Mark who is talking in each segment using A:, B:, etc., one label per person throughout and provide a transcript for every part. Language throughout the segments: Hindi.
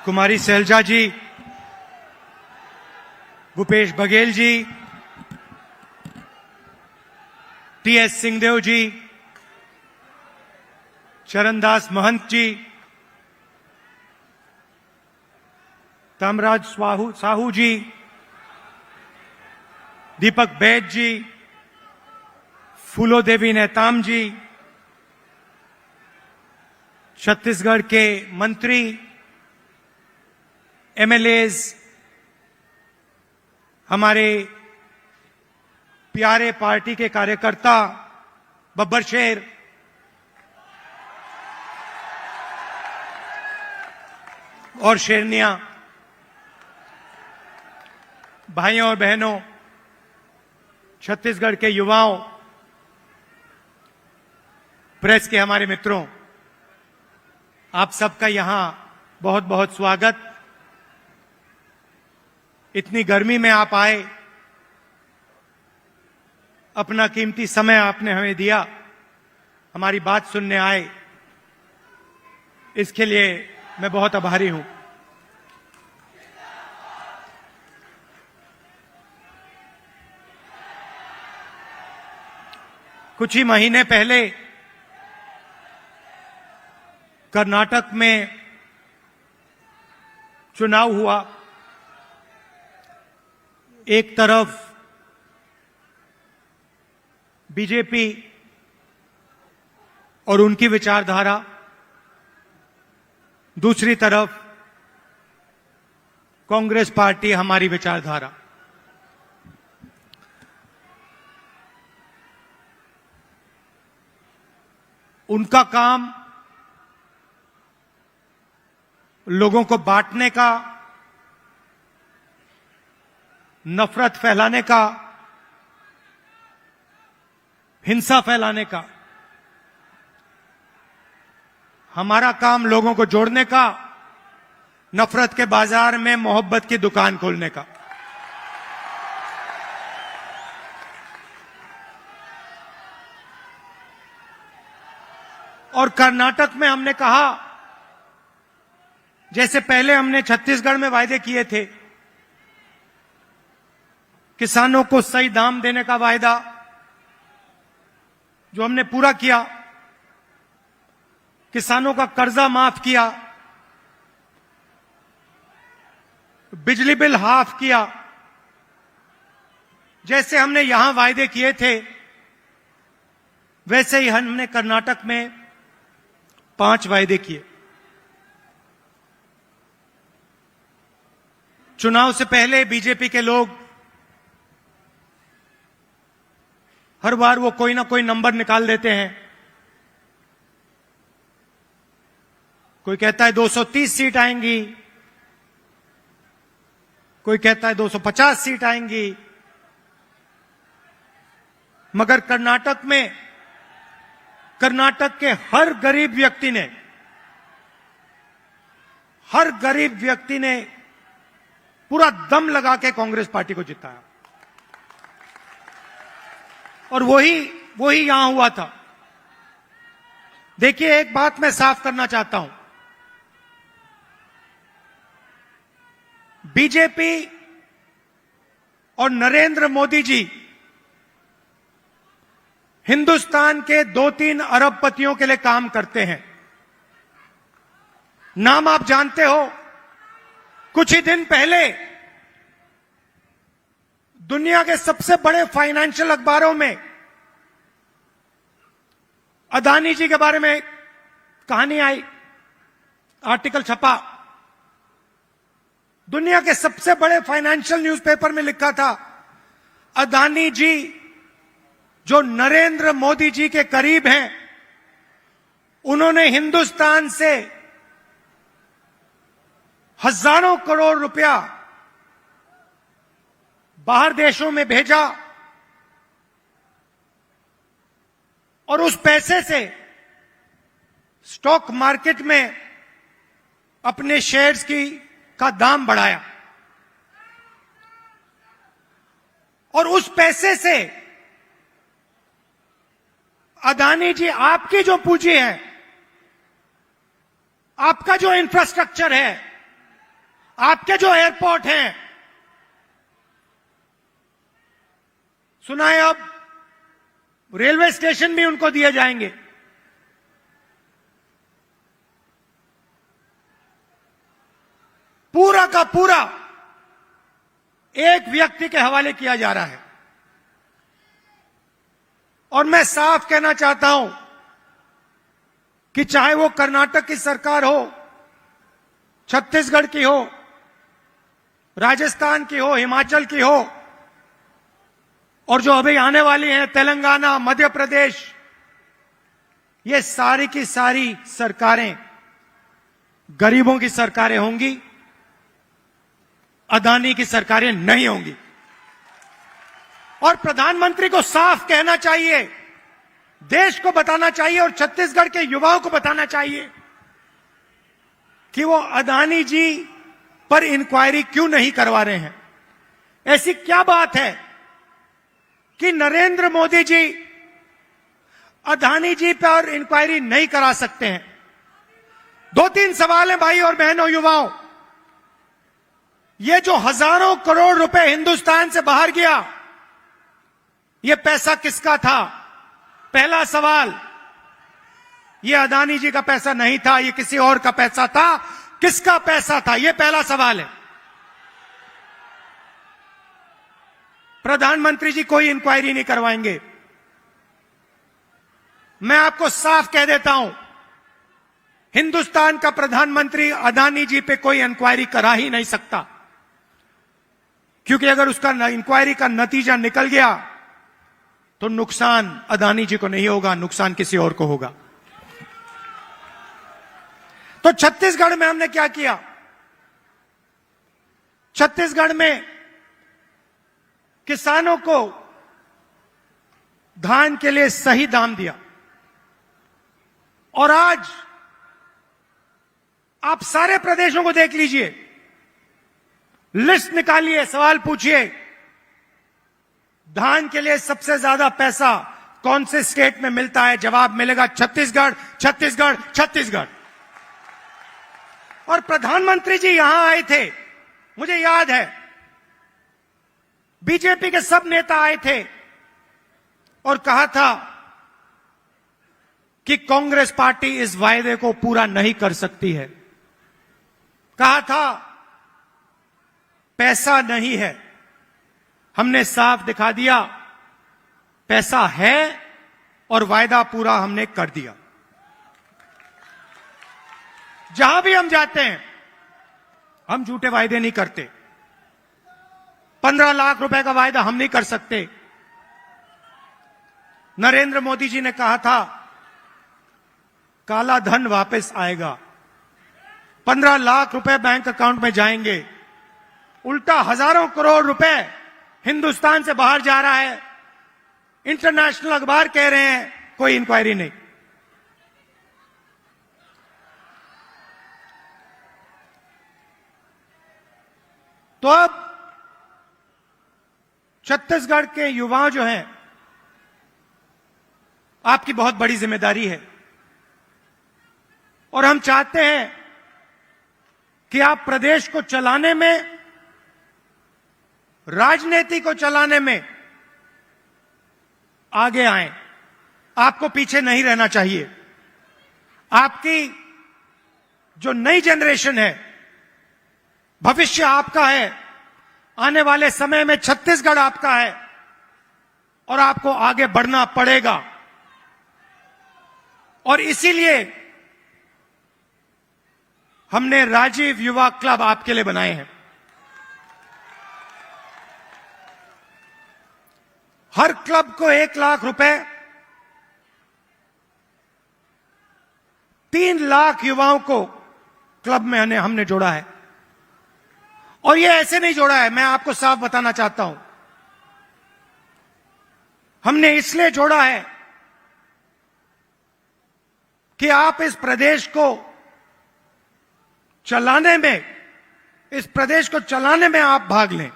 A: कुमारी सैलजा जी, भूपेश बघेल जी, टीएस सिंहदेव जी, चरणदास महंत जी, तमराज साहू जी, दीपक बैद जी, फूलो देवी नेताम जी, छत्तीसगढ़ के मंत्री, एमएलएज, हमारे प्यारे पार्टी के कार्यकर्ता, बब्बर शेर, और शेरनिया, भाइयों और बहनों, छत्तीसगढ़ के युवाओं, प्रेस के हमारे मित्रों, आप सबका यहां बहुत बहुत स्वागत। इतनी गर्मी में आप आए, अपना कीमती समय आपने हमें दिया, हमारी बात सुनने आए, इसके लिए मैं बहुत आभारी हूं। कुछ ही महीने पहले कर्नाटक में चुनाव हुआ। एक तरफ बीजेपी और उनकी विचारधारा, दूसरी तरफ कांग्रेस पार्टी, हमारी विचारधारा। उनका काम लोगों को बांटने का, नफरत फैलाने का, हिंसा फैलाने का। हमारा काम लोगों को जोड़ने का, नफरत के बाजार में मोहब्बत की दुकान खोलने का। और कर्नाटक में हमने कहा, जैसे पहले हमने छत्तीसगढ़ में वायदे किए थे, किसानों को सही दाम देने का वायदा जो हमने पूरा किया, किसानों का कर्जा माफ किया, बिजली बिल हाफ किया, जैसे हमने यहां वायदे किए थे, वैसे ही हमने कर्नाटक में 5 वायदे किए। चुनाव से पहले बीजेपी के लोग हर बार वो कोई ना कोई नंबर निकाल देते हैं। कोई कहता है 230 सीट आएंगी, कोई कहता है 250 सीट आएंगी, मगर कर्नाटक में, कर्नाटक के हर गरीब व्यक्ति ने पूरा दम लगा के कांग्रेस पार्टी को जिताया। और वही यहां हुआ था। देखिए, एक बात मैं साफ करना चाहता हूं, बीजेपी और नरेंद्र मोदी जी हिंदुस्तान के 2-3 अरबपतियों के लिए काम करते हैं। नाम आप जानते हो। कुछ ही दिन पहले दुनिया के सबसे बड़े फाइनेंशियल अखबारों में अदानी जी के बारे में कहानी आई, आर्टिकल छपा। दुनिया के सबसे बड़े फाइनेंशियल न्यूज़पेपर में लिखा था, अदानी जी जो नरेंद्र मोदी जी के करीब हैं, उन्होंने हिंदुस्तान से हजारों करोड़ रुपया बाहर देशों में भेजा और उस पैसे से स्टॉक मार्केट में अपने शेयर्स का दाम बढ़ाया। और उस पैसे से अदानी जी, आपकी जो पूंजी है, आपका जो इंफ्रास्ट्रक्चर है, आपके जो एयरपोर्ट हैं, सुना है अब रेलवे स्टेशन भी उनको दिए जाएंगे। पूरा का पूरा एक व्यक्ति के हवाले किया जा रहा है। और मैं साफ कहना चाहता हूं कि चाहे वो कर्नाटक की सरकार हो, छत्तीसगढ़ की हो, राजस्थान की हो, हिमाचल की हो, और जो अभी आने वाली हैं तेलंगाना, मध्य प्रदेश, ये सारी की सारी सरकारें गरीबों की सरकारें होंगी, अदानी की सरकारें नहीं होंगी। और प्रधानमंत्री को साफ कहना चाहिए, देश को बताना चाहिए और छत्तीसगढ़ के युवाओं को बताना चाहिए कि वो अदानी जी पर इंक्वायरी क्यों नहीं करवा रहे हैं। ऐसी क्या बात है कि नरेंद्र मोदी जी अदानी जी पर इंक्वायरी नहीं करा सकते हैं? 2-3 सवाल हैं भाई और बहनों, युवाओं। ये जो हजारों करोड़ रुपए हिंदुस्तान से बाहर गया, ये पैसा किसका था? पहला सवाल, ये अदानी जी का पैसा नहीं था, ये किसी और का पैसा था। किसका पैसा था? ये पहला सवाल है। प्रधानमंत्री जी कोई इंक्वायरी नहीं करवाएंगे। मैं आपको साफ कह देता हूं, हिंदुस्तान का प्रधानमंत्री अदानी जी पे कोई इंक्वायरी करा ही नहीं सकता, क्योंकि अगर उसका इंक्वायरी का नतीजा निकल गया तो नुकसान अदानी जी को नहीं होगा, नुकसान किसी और को होगा। तो छत्तीसगढ़ में हमने क्या किया? छत्तीसगढ़ में किसानों को धान के लिए सही दाम दिया। और आज आप सारे प्रदेशों को देख लीजिए, लिस्ट निकालिए, सवाल पूछिए, धान के लिए सबसे ज्यादा पैसा कौन से स्टेट में मिलता है? जवाब मिलेगा छत्तीसगढ़, छत्तीसगढ़, छत्तीसगढ़। और प्रधानमंत्री जी यहां आए थे, मुझे याद है, बीजेपी के सब नेता आए थे और कहा था कि कांग्रेस पार्टी इस वायदे को पूरा नहीं कर सकती है। कहा था पैसा नहीं है। हमने साफ दिखा दिया, पैसा है और वायदा पूरा हमने कर दिया। जहां भी हम जाते हैं, हम झूठे वायदे नहीं करते। 15 लाख रुपए का वायदा हम नहीं कर सकते। नरेंद्र मोदी जी ने कहा था काला धन वापस आएगा, 15 लाख रुपए बैंक अकाउंट में जाएंगे। उल्टा हजारों करोड़ रुपए हिंदुस्तान से बाहर जा रहा है। इंटरनेशनल अखबार कह रहे हैं कोई इंक्वायरी नहीं। तो अब छत्तीसगढ़ के युवा जो हैं, आपकी बहुत बड़ी जिम्मेदारी है और हम चाहते हैं कि आप प्रदेश को चलाने में, राजनीति को चलाने में आगे आएं। आपको पीछे नहीं रहना चाहिए। आपकी जो नई जनरेशन है, भविष्य आपका है। आने वाले समय में छत्तीसगढ़ आपका है और आपको आगे बढ़ना पड़ेगा। और इसीलिए हमने राजीव युवा क्लब आपके लिए बनाए हैं। हर क्लब को 1 लाख रुपए, 3 लाख युवाओं को क्लब में हमने जोड़ा है। और ये ऐसे नहीं जोड़ा है, मैं आपको साफ बताना चाहता हूं। हमने इसलिए जोड़ा है कि आप इस प्रदेश को चलाने में, इस प्रदेश को चलाने में आप भाग लें।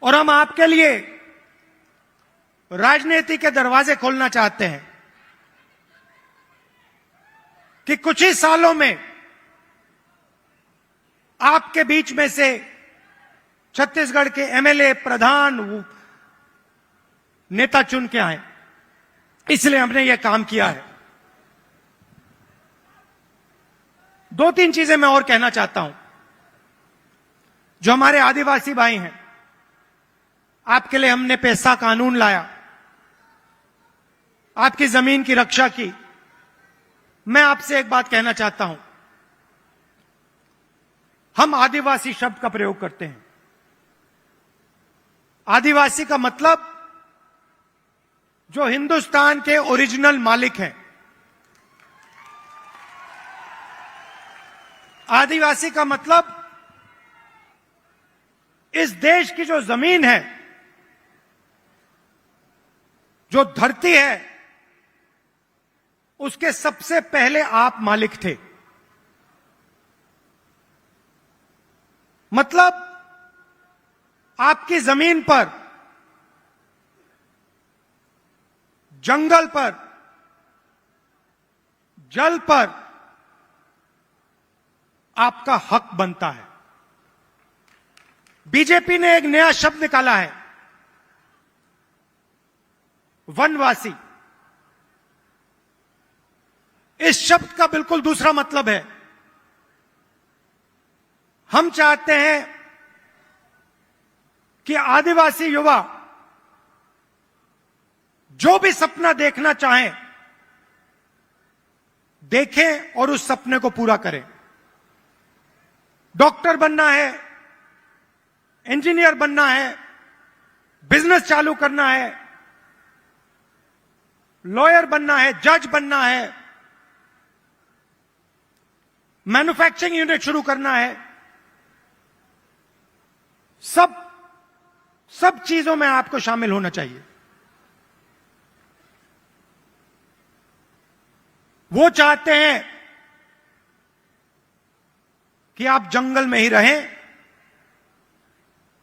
A: और हम आपके लिए राजनीति के दरवाजे खोलना चाहते हैं कि कुछ ही सालों में आपके बीच में से छत्तीसगढ़ के एमएलए, प्रधान, नेता चुन के आए, इसलिए हमने यह काम किया है। दो तीन चीजें मैं और कहना चाहता हूं। जो हमारे आदिवासी भाई हैं, आपके लिए हमने पैसा कानून लाया, आपकी जमीन की रक्षा की। मैं आपसे एक बात कहना चाहता हूं। हम आदिवासी शब्द का प्रयोग करते हैं। आदिवासी का मतलब जो हिंदुस्तान के ओरिजिनल मालिक हैं। आदिवासी का मतलब इस देश की जो जमीन है, जो धरती है, उसके सबसे पहले आप मालिक थे। मतलब आपकी जमीन पर, जंगल पर, जल पर आपका हक बनता है। बीजेपी ने एक नया शब्द निकाला है, वनवासी। इस शब्द का बिल्कुल दूसरा मतलब है। हम चाहते हैं कि आदिवासी युवा जो भी सपना देखना चाहें, देखें और उस सपने को पूरा करें। डॉक्टर बनना है, इंजीनियर बनना है, बिजनेस चालू करना है, लॉयर बनना है, जज बनना है, मैन्युफैक्चरिंग यूनिट शुरू करना है, सब चीजों में आपको शामिल होना चाहिए। वो चाहते हैं कि आप जंगल में ही रहें,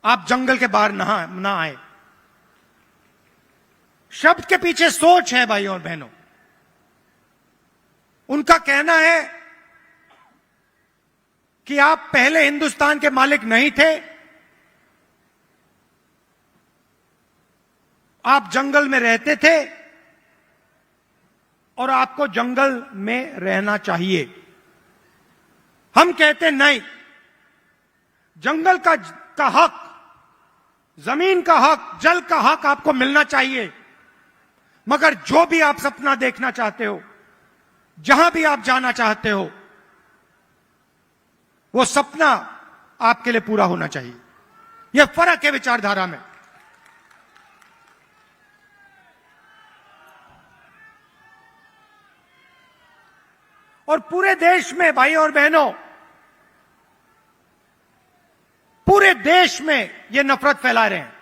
A: आप जंगल के बाहर ना आए। शब्द के पीछे सोच है भाइयों और बहनों। उनका कहना है कि आप पहले हिंदुस्तान के मालिक नहीं थे, आप जंगल में रहते थे और आपको जंगल में रहना चाहिए। हम कहते नहीं, जंगल का हक, जमीन का हक, जल का हक आपको मिलना चाहिए। मगर जो भी आप सपना देखना चाहते हो, जहां भी आप जाना चाहते हो, वो सपना आपके लिए पूरा होना चाहिए। यह फर्क है विचारधारा में। और पूरे देश में भाई और बहनों, पूरे देश में ये नफरत फैला रहे हैं।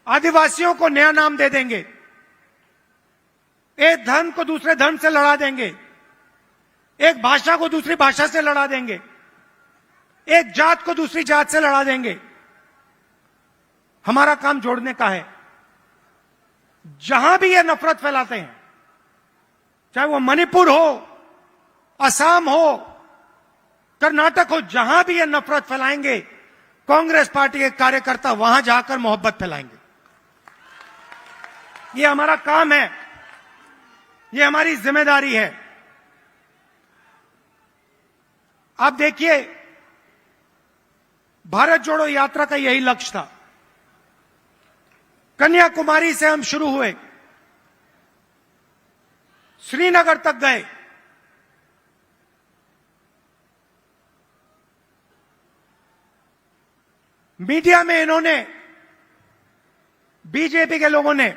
A: आदिवासियों को नया नाम दे देंगे, एक धर्म को दूसरे धर्म से लड़ा देंगे, एक भाषा को दूसरी भाषा से लड़ा देंगे, एक जात को दूसरी जात से लड़ा देंगे। हमारा काम जोड़ने का है। जहां भी ये नफरत फैलाते हैं, चाहे वो मणिपुर हो, असम हो, कर्नाटक हो, जहां भी ये नफरत फैलाएंगे, कांग्रेस पार्टी के कार्यकर्ता वहां जाकर मोहब्बत फैलाएंगे। ये हमारा काम है, ये हमारी जिम्मेदारी है। आप देखिए, भारत जोड़ो यात्रा का यही लक्ष्य था। कन्याकुमारी से हम शुरू हुए, श्रीनगर तक गए, मीडिया में इन्होंने, बीजेपी के लोगों ने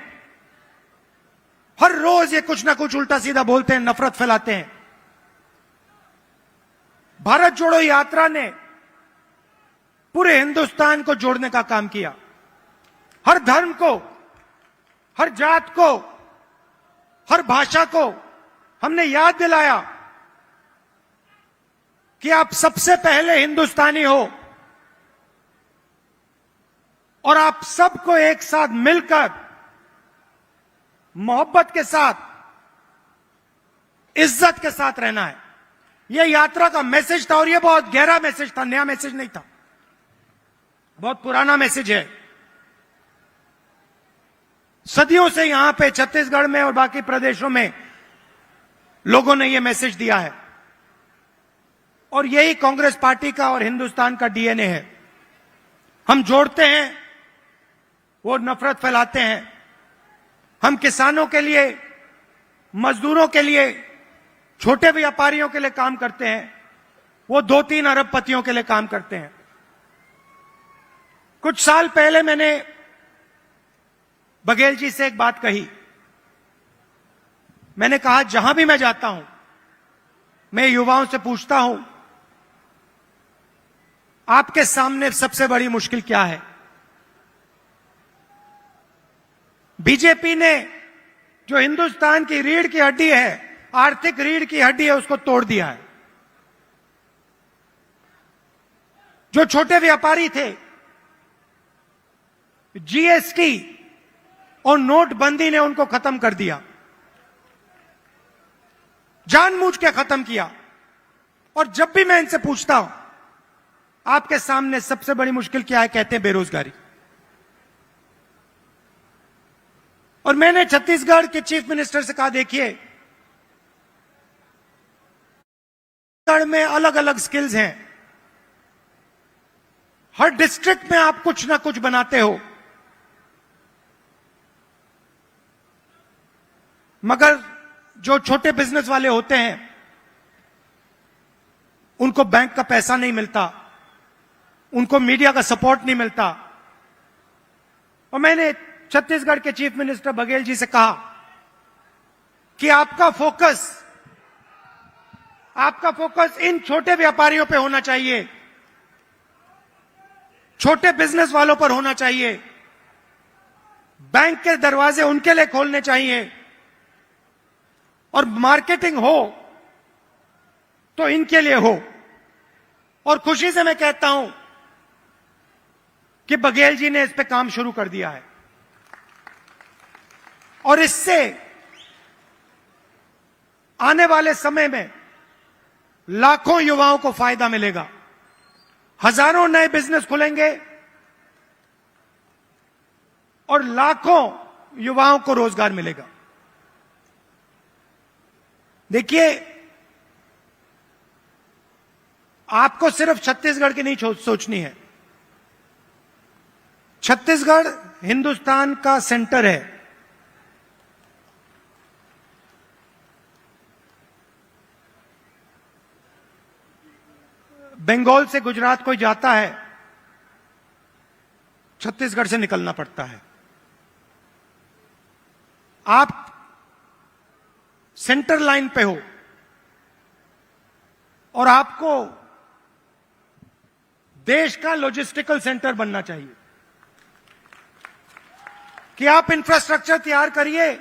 A: हर रोज ये कुछ ना कुछ उल्टा सीधा बोलते हैं, नफरत फैलाते हैं। भारत जोड़ो यात्रा ने पूरे हिंदुस्तान को जोड़ने का काम किया। हर धर्म को, हर जात को, हर भाषा को हमने याद दिलाया कि आप सबसे पहले हिंदुस्तानी हो और आप सबको एक साथ मिलकर, मोहब्बत के साथ, इज्जत के साथ रहना है। यह यात्रा का मैसेज था और यह बहुत गहरा मैसेज था, नया मैसेज नहीं था, बहुत पुराना मैसेज है। सदियों से यहां पे छत्तीसगढ़ में और बाकी प्रदेशों में लोगों ने यह मैसेज दिया है और यही कांग्रेस पार्टी का और हिंदुस्तान का डीएनए है। हम जोड़ते हैं, वो नफरत फैलाते हैं। हम किसानों के लिए, मजदूरों के लिए, छोटे व्यापारियों के लिए काम करते हैं, वो 2-3 अरबपतियों के लिए काम करते हैं। कुछ साल पहले मैंने बघेल जी से एक बात कही। मैंने कहा, जहां भी मैं जाता हूं, मैं युवाओं से पूछता हूं, आपके सामने सबसे बड़ी मुश्किल क्या है? बीजेपी ने जो हिंदुस्तान की रीढ़ की हड्डी है, आर्थिक रीढ़ की हड्डी है, उसको तोड़ दिया है। जो छोटे व्यापारी थे, जीएसटी और नोटबंदी ने उनको खत्म कर दिया, जानबूझ के खत्म किया। और जब भी मैं इनसे पूछता हूं, आपके सामने सबसे बड़ी मुश्किल क्या है, कहते हैं बेरोजगारी। और मैंने छत्तीसगढ़ के चीफ मिनिस्टर से कहा, देखिए, छत्तीसगढ़ में अलग अलग स्किल्स हैं, हर डिस्ट्रिक्ट में आप कुछ ना कुछ बनाते हो, मगर जो छोटे बिजनेस वाले होते हैं उनको बैंक का पैसा नहीं मिलता, उनको मीडिया का सपोर्ट नहीं मिलता। और मैंने छत्तीसगढ़ के चीफ मिनिस्टर बघेल जी से कहा कि आपका फोकस इन छोटे व्यापारियों पे होना चाहिए, छोटे बिजनेस वालों पर होना चाहिए। बैंक के दरवाजे उनके लिए खोलने चाहिए और मार्केटिंग हो तो इनके लिए हो। और खुशी से मैं कहता हूं कि बघेल जी ने इस पे काम शुरू कर दिया है और इससे आने वाले समय में लाखों युवाओं को फायदा मिलेगा, हजारों नए बिजनेस खुलेंगे और लाखों युवाओं को रोजगार मिलेगा। देखिए, आपको सिर्फ छत्तीसगढ़ की नहीं सोचनी है। छत्तीसगढ़ हिंदुस्तान का सेंटर है। बंगाल से गुजरात कोई जाता है, छत्तीसगढ़ से निकलना पड़ता है। आप सेंटर लाइन पे हो और आपको देश का लॉजिस्टिकल सेंटर बनना चाहिए कि आप इंफ्रास्ट्रक्चर तैयार करिए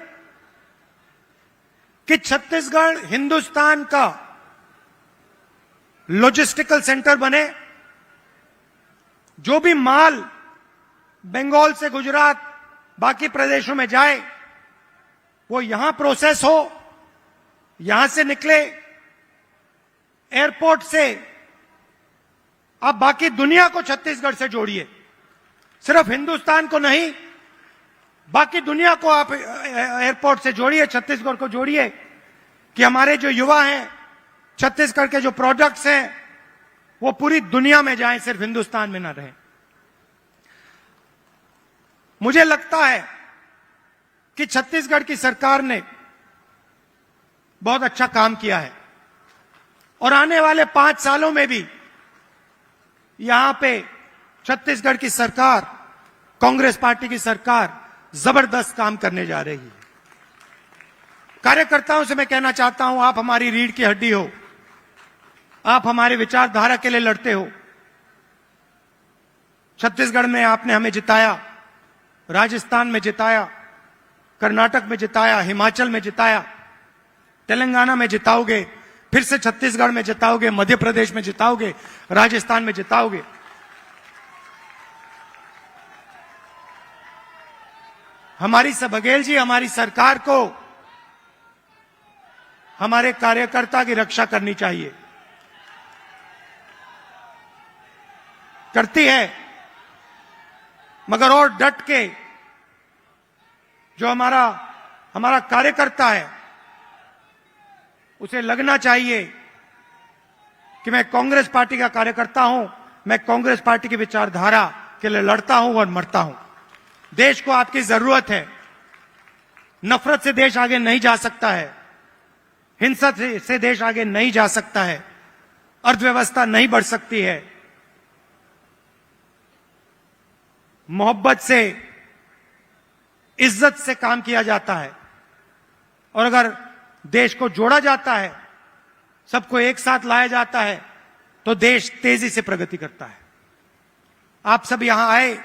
A: कि छत्तीसगढ़ हिंदुस्तान का लॉजिस्टिकल सेंटर बने। जो भी माल बंगाल से गुजरात बाकी प्रदेशों में जाए वो यहां प्रोसेस हो, यहां से निकले, एयरपोर्ट से आप बाकी दुनिया को छत्तीसगढ़ से जोड़िए, सिर्फ हिंदुस्तान को नहीं, बाकी दुनिया को आप एयरपोर्ट से जोड़िए, छत्तीसगढ़ को जोड़िए कि हमारे जो युवा हैं, छत्तीसगढ़ के जो प्रोडक्ट्स हैं वो पूरी दुनिया में जाएं, सिर्फ हिंदुस्तान में ना रहें। मुझे लगता है कि छत्तीसगढ़ की सरकार ने बहुत अच्छा काम किया है और आने वाले 5 सालों में भी यहां पे छत्तीसगढ़ की सरकार, कांग्रेस पार्टी की सरकार जबरदस्त काम करने जा रही है। कार्यकर्ताओं से मैं कहना चाहता हूं, आप हमारी रीढ़ की हड्डी हो, आप हमारे विचारधारा के लिए लड़ते हो। छत्तीसगढ़ में आपने हमें जिताया, राजस्थान में जिताया, कर्नाटक में जिताया, हिमाचल में जिताया, तेलंगाना में जिताओगे, फिर से छत्तीसगढ़ में जिताओगे, मध्य प्रदेश में जिताओगे, राजस्थान में जिताओगे। हमारी बघेल जी, हमारी सरकार को हमारे कार्यकर्ता की रक्षा करनी चाहिए। करती है, मगर और डट के जो हमारा कार्यकर्ता है उसे लगना चाहिए कि मैं कांग्रेस पार्टी का कार्यकर्ता हूं, मैं कांग्रेस पार्टी की विचारधारा के लिए लड़ता हूं और मरता हूं। देश को आपकी जरूरत है। नफरत से देश आगे नहीं जा सकता है, हिंसा से देश आगे नहीं जा सकता है, अर्थव्यवस्था नहीं बढ़ सकती है। मोहब्बत से, इज्जत से काम किया जाता है और अगर देश को जोड़ा जाता है, सबको एक साथ लाया जाता है, तो देश तेजी से प्रगति करता है। आप सब यहां आए,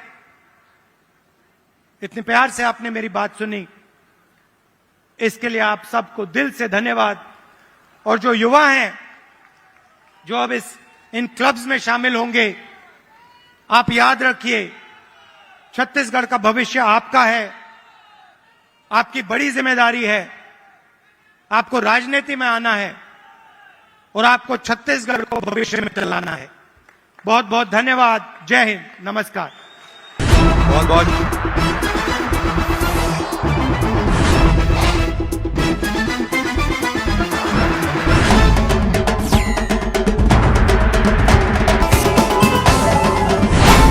A: इतने प्यार से आपने मेरी बात सुनी, इसके लिए आप सबको दिल से धन्यवाद। और जो युवा हैं जो अब इन क्लब्स में शामिल होंगे, आप याद रखिए छत्तीसगढ़ का भविष्य आपका है, आपकी बड़ी जिम्मेदारी है। आपको राजनीति में आना है और आपको छत्तीसगढ़ को भविष्य में चलाना है। बहुत बहुत धन्यवाद। जय हिंद, नमस्कार।
B: बहुत बहुत